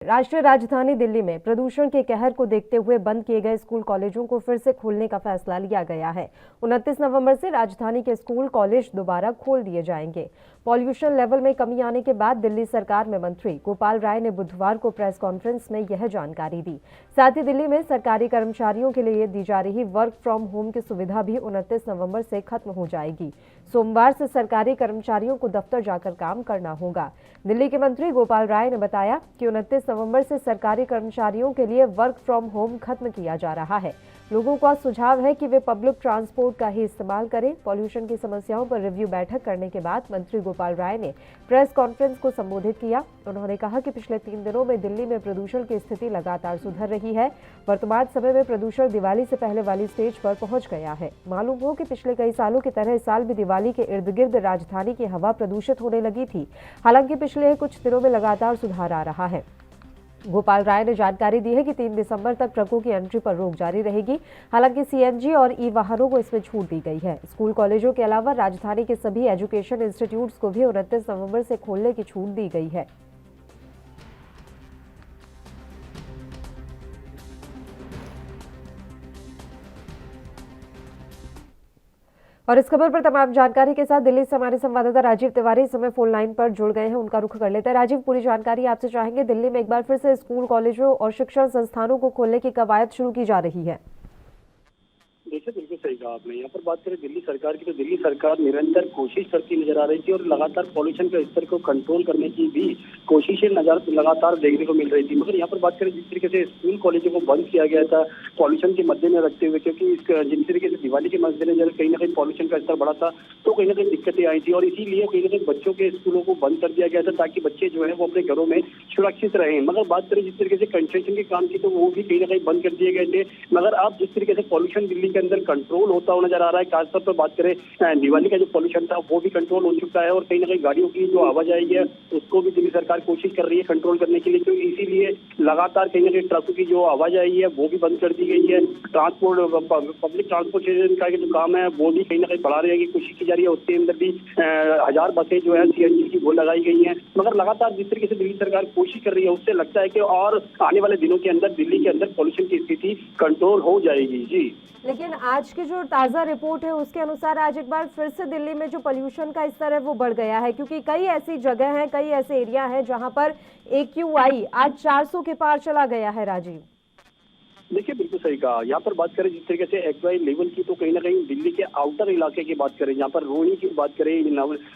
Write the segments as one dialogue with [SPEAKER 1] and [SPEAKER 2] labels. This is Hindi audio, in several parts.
[SPEAKER 1] राष्ट्रीय राजधानी दिल्ली में प्रदूषण के कहर को देखते हुए बंद किए गए स्कूल कॉलेजों को फिर से खोलने का फैसला लिया गया है। 29 नवंबर से राजधानी के स्कूल कॉलेज दोबारा खोल दिए जाएंगे। पॉल्यूशन लेवल में कमी आने के बाद दिल्ली सरकार में मंत्री गोपाल राय ने बुधवार को प्रेस कॉन्फ्रेंस में यह जानकारी दी। साथ ही दिल्ली में सरकारी कर्मचारियों के लिए दी जा रही वर्क फ्रॉम होम की सुविधा भी 29 नवंबर से खत्म हो जाएगी। सोमवार से सरकारी कर्मचारियों को दफ्तर जाकर काम करना होगा। दिल्ली के मंत्री गोपाल राय ने बताया कि 29 नवंबर से सरकारी कर्मचारियों के लिए वर्क फ्रॉम होम खत्म किया जा रहा है। लोगों का सुझाव है कि वे पब्लिक ट्रांसपोर्ट का ही इस्तेमाल करें। पॉल्यूशन की समस्याओं पर रिव्यू बैठक करने के बाद मंत्री गोपाल राय ने प्रेस कॉन्फ्रेंस को संबोधित किया। उन्होंने कहा कि पिछले 3 दिनों में दिल्ली में प्रदूषण की स्थिति लगातार सुधर रही है। वर्तमान समय में प्रदूषण दिवाली से पहले वाली स्टेज पर पहुंच गया है। मालूम हो कि पिछले कई सालों की तरह इस साल भी दिवाली के इर्द गिर्द राजधानी की हवा प्रदूषित होने लगी थी। हालांकि पिछले कुछ दिनों में लगातार सुधार आ रहा है। गोपाल राय ने जानकारी दी है कि 3 दिसंबर तक ट्रकों की एंट्री पर रोक जारी रहेगी। हालांकि सीएनजी और ई वाहनों को इसमें छूट दी गई है। स्कूल कॉलेजों के अलावा राजधानी के सभी एजुकेशन इंस्टीट्यूट्स को भी 29 नवंबर से खोलने की छूट दी गई है। और इस खबर पर तमाम जानकारी के साथ दिल्ली से हमारे संवाददाता राजीव तिवारी इस समय फोन लाइन पर जुड़ गए हैं। उनका रुख कर लेते हैं। राजीव, पूरी जानकारी आपसे चाहेंगे। दिल्ली में एक बार फिर से स्कूल कॉलेजों और शिक्षण संस्थानों को खोलने की कवायद शुरू की जा रही है।
[SPEAKER 2] देखिए, बिल्कुल सही कहा आपने। यहाँ पर बात करें दिल्ली सरकार की, तो दिल्ली सरकार निरंतर कोशिश करती नजर आ रही थी और लगातार पॉल्यूशन के स्तर को कंट्रोल करने की भी कोशिशें लगातार देखने को मिल रही थी। मगर यहाँ पर बात करें जिस तरीके से स्कूल कॉलेजों को बंद किया गया था पॉल्यूशन के मद्दे में रखते हुए, क्योंकि जिस तरीके से दिवाली के मद्देनजर कहीं ना कहीं पॉल्यूशन का स्तर बढ़ा था, तो कहीं ना कहीं दिक्कतें आई थी और इसीलिए कहीं ना कहीं बच्चों के स्कूलों को बंद कर दिया गया था ताकि बच्चे जो है वो अपने घरों में सुरक्षित रहें। मगर बात करें जिस तरीके से कंस्ट्रक्शन के काम की, तो वो भी कहीं ना कहीं बंद कर दिए गए थे। मगर अब जिस तरीके से पॉल्यूशन दिल्ली के अंदर कंट्रोल होता हुआ नजर आ रहा है, खासतौर पर बात करें दिवाली का जो पॉल्यूशन था वो भी कंट्रोल हो चुका है और कहीं ना कहीं गाड़ियों की जो आवाजाही है उसको भी दिल्ली सरकार कोशिश कर रही है कंट्रोल करने के लिए। तो इसीलिए लगातार कहीं ना कहीं ट्रकों की जो आवाजाही है वो भी बंद कर दी गई है। पब्लिक ट्रांसपोर्टेशन का जो काम है वो भी कहीं ना कहीं बढ़ा रहे की कोशिश की जा रही है। उसके अंदर भी 1000 बसें जो है सीएनजी की वो लगाई गई है। मगर लगातार जिस तरीके से दिल्ली सरकार कोशिश कर रही है उससे लगता है कि और आने वाले दिनों के अंदर दिल्ली के अंदर पॉल्यूशन की स्थिति कंट्रोल हो जाएगी। जी,
[SPEAKER 1] लेकिन आज की जो ताज़ा रिपोर्ट है उसके अनुसार आज एक बार फिर से दिल्ली में जो पॉल्यूशन का स्तर है वो बढ़ गया है, क्योंकि कई ऐसी जगह हैं, कई ऐसे एरिया हैं जहां पर AQI आज 400 के पार चला गया है। राजीव,
[SPEAKER 2] देखिए, बिल्कुल सही कहा। यहाँ पर बात करें जिस तरीके से एक्वाई लेवल की, तो कहीं ना कहीं दिल्ली के आउटर इलाके की बात करें, यहाँ पर रोहिणी की बात करें,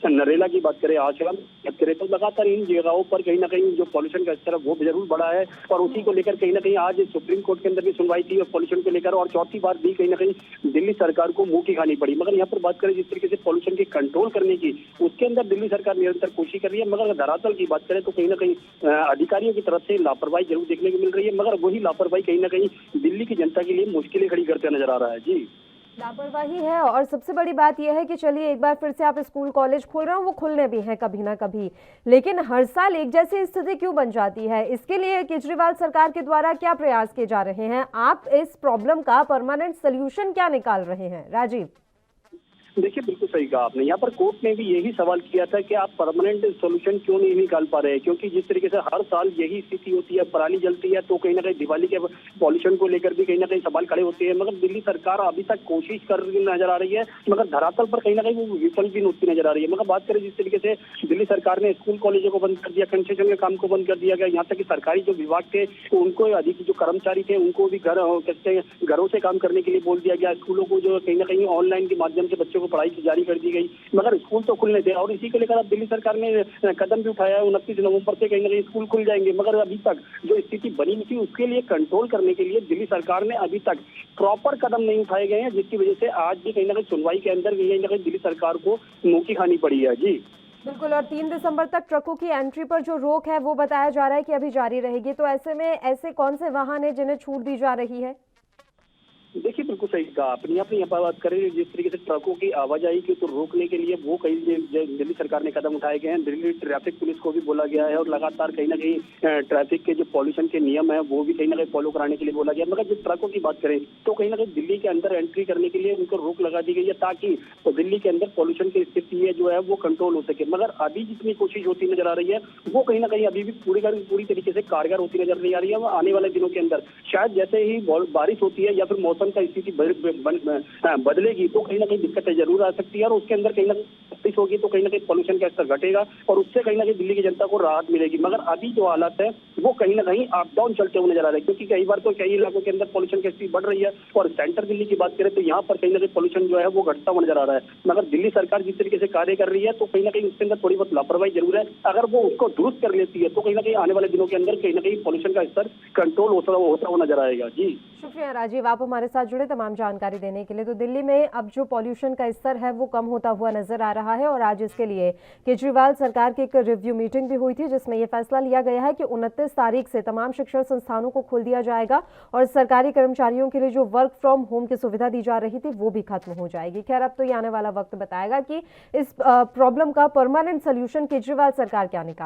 [SPEAKER 2] नरेला की बात करें, आश्रम बात करें, तो लगातार इन जगहों पर कहीं ना कहीं जो पॉल्यूशन का स्तर है वो जरूर बढ़ा है। और उसी को लेकर कहीं ना कहीं आज सुप्रीम कोर्ट के अंदर भी सुनवाई थी और पॉल्यूशन को लेकर, और चौथी बार भी कहीं ना कहीं दिल्ली सरकार को मुंह की खानी पड़ी। मगर यहाँ पर बात करें जिस तरीके से पॉल्यूशन की कंट्रोल करने की, उसके अंदर दिल्ली सरकार निरंतर कोशिश कर रही है। मगर धरातल की बात करें तो कहीं ना कहीं अधिकारियों की तरफ से लापरवाही जरूर देखने को मिल रही है। मगर वही लापरवाही कहीं ना कहीं दिल्ली की जनता के लिए मुश्किलें खड़ी करते नजर आ रहा है। जी,
[SPEAKER 1] लापरवाही है। और सबसे बड़ी बात यह है कि चलिए एक बार फिर से आप स्कूल कॉलेज खोल रहे हो, वो खुलने भी हैं कभी ना कभी, लेकिन हर साल एक जैसी स्थिति क्यों बन जाती है? इसके लिए केजरीवाल सरकार के द्वारा क्या प्रयास किए जा रहे हैं? आप इस प्रॉब्लम का परमानेंट सोल्यूशन क्या निकाल रहे हैं? राजीव,
[SPEAKER 2] देखिए, बिल्कुल सही कहा आपने। यहाँ पर कोर्ट ने भी यही सवाल किया था कि आप परमानेंट सॉल्यूशन क्यों नहीं निकाल पा रहे हैं, क्योंकि जिस तरीके से हर साल यही स्थिति होती है, पराली जलती है, तो कहीं ना कहीं दिवाली के पॉल्यूशन को लेकर भी कहीं ना कहीं सवाल खड़े होते हैं। मगर दिल्ली सरकार अभी तक कोशिश कर नजर आ रही है, मगर धरातल पर कहीं ना कहीं वो विफल भी होती नजर आ रही है। मगर बात करें जिस तरीके से दिल्ली सरकार ने स्कूल कॉलेजों को बंद कर दिया, कंस्ट्रक्शन के काम को बंद कर दिया गया, यहाँ तक कि सरकारी जो विभाग थे उनको, अधिक जो कर्मचारी थे उनको भी घरों से काम करने के लिए बोल दिया गया। स्कूलों को जो कहीं ना कहीं ऑनलाइन के माध्यम से बच्चों को पढ़ाई जारी कर दी गई। मगर स्कूल तो खुलने थे और इसी को लेकर अब दिल्ली सरकार ने कदम भी उठाया है। 29 नवंबर से कहीं ना कहीं स्कूल खुल जाएंगे। मगर अभी तक जो स्थिति बनी हुई थी उसके लिए कंट्रोल करने के लिए दिल्ली सरकार ने अभी तक प्रॉपर कदम नहीं उठाए गए हैं, जिसकी वजह से आज भी कहीं ना कहीं सुनवाई के अंदर कहीं ना कहीं दिल्ली सरकार को मुंह की खानी पड़ी है। जी,
[SPEAKER 1] बिल्कुल। और 3 दिसंबर तक ट्रकों की एंट्री पर जो रोक है वो बताया जा रहा है कि अभी जारी रहेगी। तो ऐसे में ऐसे कौन से वाहन है जिन्हें छूट दी जा रही है?
[SPEAKER 2] देखिए बिल्कुल सही कहा आपने। अपनी यहाँ पर बात करें जिस तरीके से ट्रकों की आवाजाही की तो रोकने के लिए वो कई दिल्ली सरकार ने कदम उठाए गए हैं। दिल्ली ट्रैफिक पुलिस को भी बोला गया है और लगातार कहीं ना कहीं ट्रैफिक के जो पॉल्यूशन के नियम है वो भी कहीं ना कहीं फॉलो कराने के लिए बोला गया। मगर जब ट्रकों की बात करें तो कहीं ना कहीं दिल्ली के अंदर एंट्री करने के लिए उनको रोक लगा दी गई है ताकि तो दिल्ली के अंदर पॉल्यूशन की स्थिति है जो है वो कंट्रोल हो सके। मगर अभी जितनी कोशिश होती नजर आ रही है वो कहीं ना कहीं अभी भी पूरी तरीके से कारगर होती नजर नहीं आ रही है। वो आने वाले दिनों के अंदर शायद जैसे ही बारिश होती है या फिर मौसम का स्थिति बदलेगी तो कहीं ना कहीं दिक्कतें जरूर आ सकती है और उसके अंदर कहीं ना कहीं बारिश होगी तो कहीं ना कहीं पॉल्यूशन का स्तर घटेगा और उससे कहीं ना कहीं दिल्ली की जनता को राहत मिलेगी। मगर अभी जो हालात है वो कहीं ना कहीं अप डाउन चलते हुए नजर आ रहे हैं क्योंकि कई बार तो कई इलाकों के अंदर पॉल्यूशन की स्थिति बढ़ रही है और सेंटर दिल्ली की बात करें तो यहाँ पर कहीं ना कहीं पॉल्यूशन जो है वो घटता हुआ नजर आ रहा है। मगर दिल्ली सरकार जिस तरीके से कार्य कर रही है तो कहीं ना कहीं उसके अंदर थोड़ी बहुत लापरवाही जरूर है। अगर वो उसको दुरुस्त कर लेती है तो कहीं ना कहीं आने वाले दिनों के अंदर कहीं ना कहीं पॉल्यूशन का स्तर कंट्रोल होता हुआ नजर आएगा। जी
[SPEAKER 1] शुक्रिया राजीव, आप हमारे साथ जुड़े तमाम जानकारी देने के लिए। तो दिल्ली में अब जो पॉल्यूशन का स्तर है वो कम होता हुआ नजर आ रहा है और आज इसके लिए केजरीवाल सरकार की एक रिव्यू मीटिंग भी हुई थी जिसमें यह फैसला लिया गया है कि 29 तारीख से तमाम शिक्षण संस्थानों को खोल दिया जाएगा और सरकारी कर्मचारियों के लिए जो वर्क फ्रॉम होम की सुविधा दी जा रही थी वो भी खत्म हो जाएगी। खैर अब तो ये आने वाला वक्त बताएगा कि इस प्रॉब्लम का परमानेंट सोल्यूशन केजरीवाल सरकार क्या निकाल